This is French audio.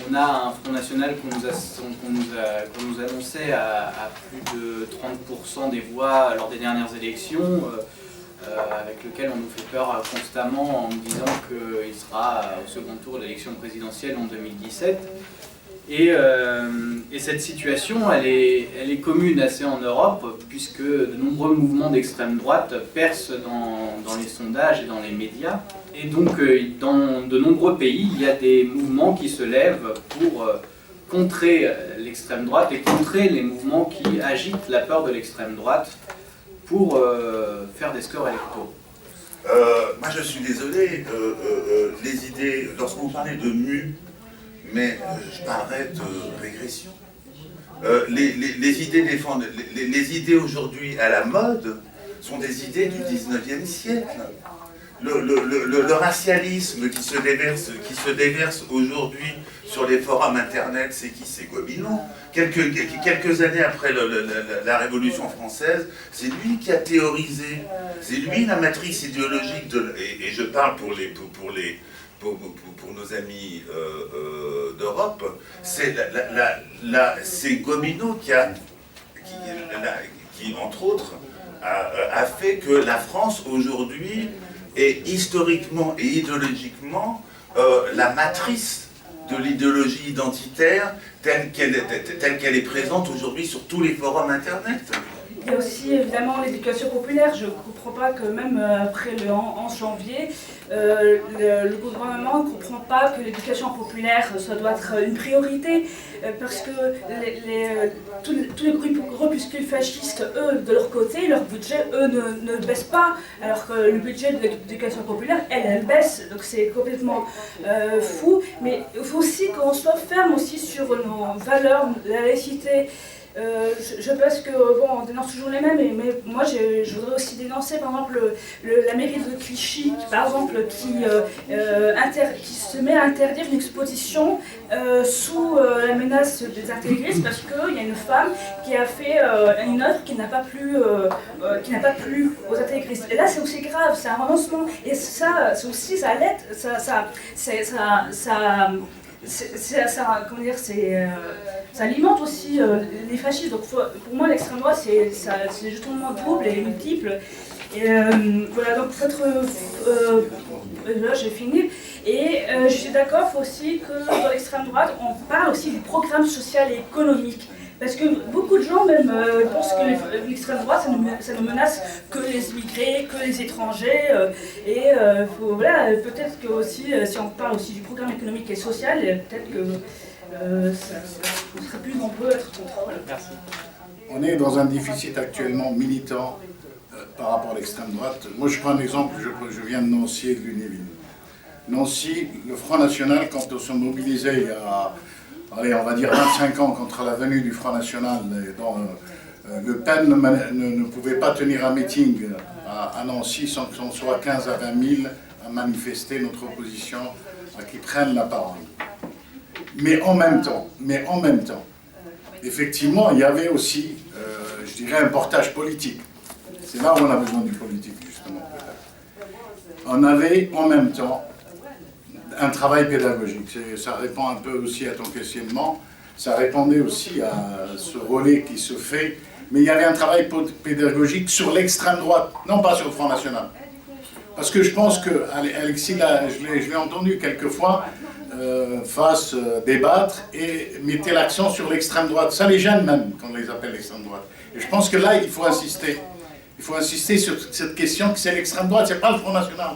on a un Front National qu'on nous annonçait à plus de 30% des voix lors des dernières élections, avec lequel on nous fait peur constamment en nous disant qu'il sera au second tour de l'élection présidentielle en 2017. Et cette situation, elle est commune assez en Europe, puisque de nombreux mouvements d'extrême droite percent dans les sondages et dans les médias. Et donc, dans de nombreux pays, il y a des mouvements qui se lèvent pour contrer l'extrême droite et contrer les mouvements qui agitent la peur de l'extrême droite pour faire des scores électoraux. Moi, je suis désolé, les idées, lorsqu'on parlait de mu, mais je parlerais de régression. Les idées aujourd'hui à la mode sont des idées du 19e siècle. Le racialisme qui se déverse aujourd'hui sur les forums internet, c'est qui? C'est Gobineau. Quelques années après la Révolution française, c'est lui qui a théorisé, c'est lui la matrice idéologique et je parle pour nos amis d'Europe, c'est Gobineau qui, entre autres, a fait que la France aujourd'hui est historiquement et idéologiquement la matrice de l'idéologie identitaire telle qu'elle est présente aujourd'hui sur tous les forums internet. Il y a aussi évidemment l'éducation populaire. Je ne comprends pas que même après le 11 janvier, le gouvernement ne comprend pas que l'éducation populaire, ça doit être une priorité, parce que tous les groupuscules fascistes, eux, de leur côté, leur budget, eux, ne baisse pas, alors que le budget de l'éducation populaire, elle baisse, donc c'est complètement fou. Mais il faut aussi qu'on soit ferme aussi sur nos valeurs, la laïcité. Je pense que, bon, on dénonce toujours les mêmes, mais moi je voudrais aussi dénoncer par exemple la mairie de Clichy, par exemple, qui se met à interdire une exposition sous la menace des intégristes, parce qu'il y a une femme qui a fait une œuvre qui n'a pas plu aux intégristes. Et là c'est aussi grave, c'est un renoncement, et ça aussi ça l'aide, ça alimente aussi les fascistes. Donc pour moi l'extrême droite c'est justement double et multiple. Et voilà, donc là j'ai fini. Et je suis d'accord, il faut aussi que dans l'extrême droite on parle aussi du programme social et économique. Parce que beaucoup de gens même pensent que l'extrême droite ça ne menace que les immigrés, que les étrangers. Voilà, peut-être que aussi, si on parle aussi du programme économique et social, peut-être que on serait plus nombreux à être contre. Voilà. Merci. On est dans un déficit actuellement militant par rapport à l'extrême droite. Moi je prends un exemple, je viens de Nancy et de Lunéville. Nancy, le Front National, quand on se mobilisait il y a, allez, on va dire 25 ans contre la venue du Front National, dont Le Pen ne pouvait pas tenir un meeting à Nancy sans qu'on soit 15 à 20 000 à manifester notre opposition, à qu'ils prennent la parole. Mais en même temps, effectivement, il y avait aussi, je dirais, un portage politique. C'est là où on a besoin du politique, justement, peut-être. On avait en même temps un travail pédagogique. Ça répond un peu aussi à ton questionnement. Ça répondait aussi à ce relais qui se fait. Mais il y avait un travail pédagogique sur l'extrême droite, non pas sur le Front National. Parce que je pense que Alexis, je l'ai entendu quelquefois, débattre et mettait l'accent sur l'extrême droite. Ça les gêne même, quand on les appelle l'extrême droite. Et je pense que là, il faut insister. Il faut insister sur cette question que c'est l'extrême droite, c'est pas le Front National.